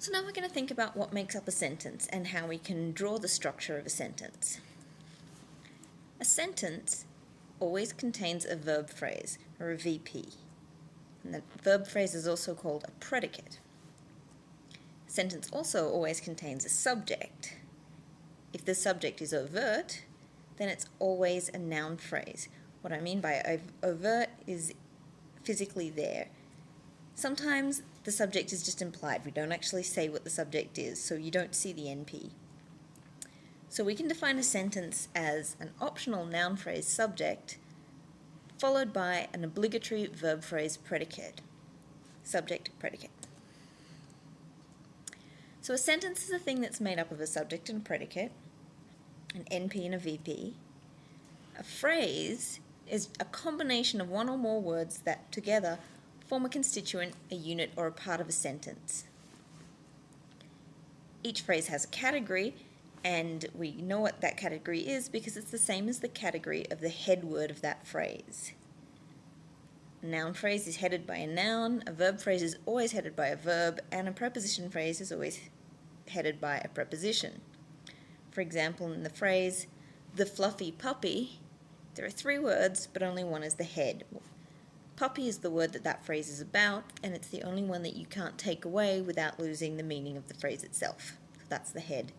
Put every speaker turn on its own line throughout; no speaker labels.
So now we're going to think about what makes up a sentence and how we can draw the structure of a sentence. A sentence always contains a verb phrase, or a VP. And the verb phrase is also called a predicate. A sentence also always contains a subject. If the subject is overt, then it's always a noun phrase. What I mean by overt is physically there. Sometimes the subject is just implied. We don't actually say what the subject is, so you don't see the NP. So we can define a sentence as an optional noun phrase subject followed by an obligatory verb phrase predicate. Subject, predicate. So a sentence is a thing that's made up of a subject and a predicate, an NP and a VP. A phrase is a combination of one or more words that together form a constituent, a unit, or a part of a sentence. Each phrase has a category, and we know what that category is because it's the same as the category of the head word of that phrase. A noun phrase is headed by a noun, a verb phrase is always headed by a verb, and a preposition phrase is always headed by a preposition. For example, in the phrase, the fluffy puppy, there are 3 words, but only one is the head. Puppy is the word that phrase is about, and it's the only one that you can't take away without losing the meaning of the phrase itself. So that's the head.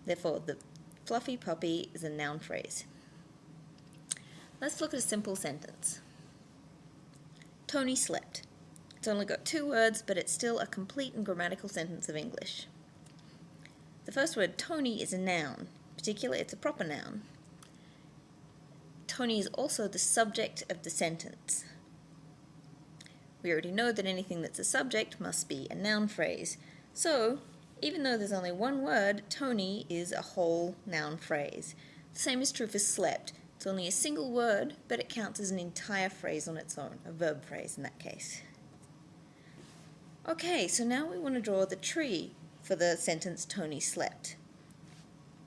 Therefore, the fluffy puppy is a noun phrase. Let's look at a simple sentence. Tony slept. It's only got 2 words, but it's still a complete and grammatical sentence of English. The first word, Tony, is a noun. In particular, it's a proper noun. Tony is also the subject of the sentence. We already know that anything that's a subject must be a noun phrase. So, even though there's only 1 word, Tony is a whole noun phrase. The same is true for slept. It's only a single word, but it counts as an entire phrase on its own, a verb phrase in that case. Okay, so now we want to draw the tree for the sentence Tony slept.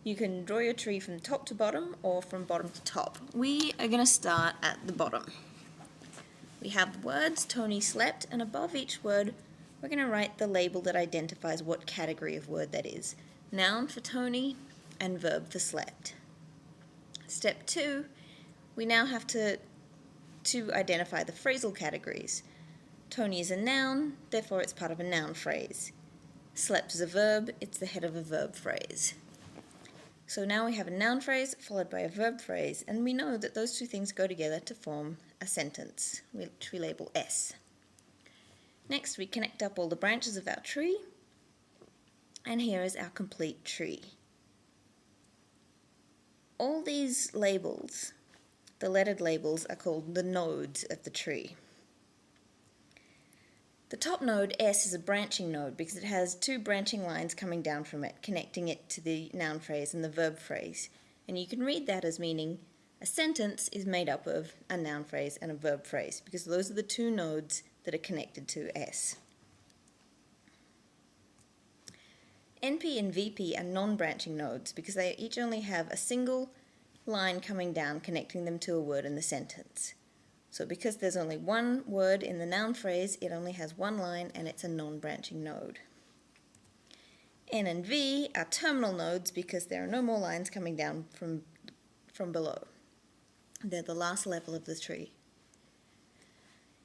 You can draw your tree from top to bottom or from bottom to top. We are going to start at the bottom. We have the words Tony slept, and above each word we're going to write the label that identifies what category of word that is. Noun for Tony and verb for slept. Step 2, we now have to identify the phrasal categories. Tony is a noun, therefore it's part of a noun phrase. Slept is a verb, it's the head of a verb phrase. So now we have a noun phrase followed by a verb phrase, and we know that those 2 things go together to form a sentence, which we label S. Next, we connect up all the branches of our tree, and here is our complete tree. All these labels, the lettered labels, are called the nodes of the tree. The top node, S, is a branching node because it has 2 branching lines coming down from it, connecting it to the noun phrase and the verb phrase. And you can read that as meaning a sentence is made up of a noun phrase and a verb phrase because those are the 2 nodes that are connected to S. NP and VP are non-branching nodes because they each only have a single line coming down connecting them to a word in the sentence. So because there's only 1 word in the noun phrase, it only has 1 line and it's a non-branching node. N and V are terminal nodes because there are no more lines coming down from below. They're the last level of the tree.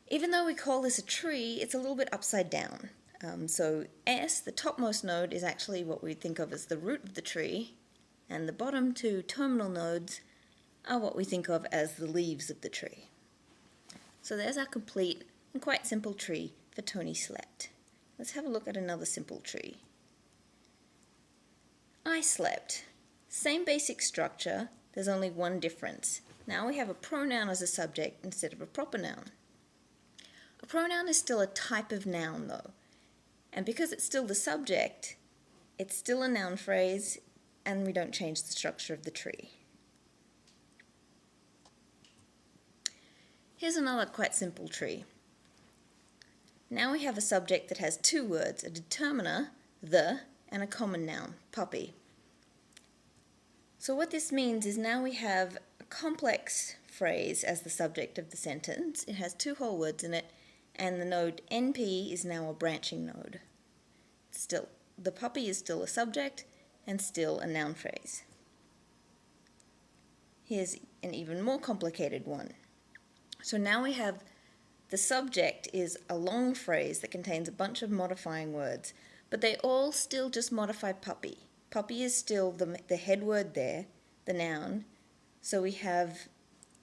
Even though we call this a tree, it's a little bit upside down. So S, the topmost node, is actually what we think of as the root of the tree, and the bottom 2 terminal nodes are what we think of as the leaves of the tree. So there's our complete and quite simple tree for Tony slept. Let's have a look at another simple tree. I slept. Same basic structure, there's only 1 difference. Now we have a pronoun as a subject instead of a proper noun. A pronoun is still a type of noun though, and because it's still the subject, it's still a noun phrase and we don't change the structure of the tree. Here's another quite simple tree. Now we have a subject that has 2 words, a determiner, the, and a common noun, puppy. So what this means is now we have a complex phrase as the subject of the sentence. It has 2 whole words in it, and the node NP is now a branching node. Still the puppy is still a subject and still a noun phrase. Here's an even more complicated one. So now we have the subject is a long phrase that contains a bunch of modifying words, but they all still just modify puppy. Puppy is still the head word there, the noun. So we have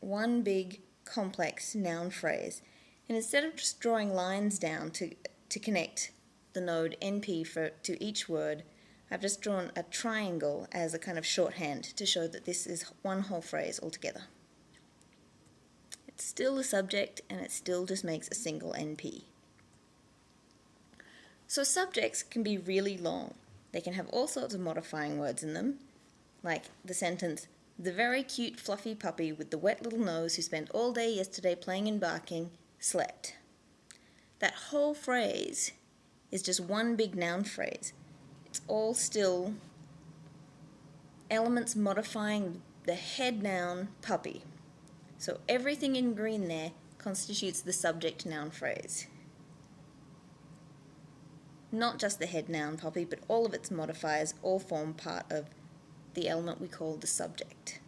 one big complex noun phrase. And instead of just drawing lines down to connect the node NP to each word, I've just drawn a triangle as a kind of shorthand to show that this is one whole phrase altogether. It's still a subject and it still just makes a single NP. So subjects can be really long. They can have all sorts of modifying words in them, like the sentence, "The very cute fluffy puppy with the wet little nose who spent all day yesterday playing and barking slept." That whole phrase is just one big noun phrase. It's all still elements modifying the head noun puppy. So everything in green there constitutes the subject noun phrase. Not just the head noun puppy, but all of its modifiers all form part of the element we call the subject.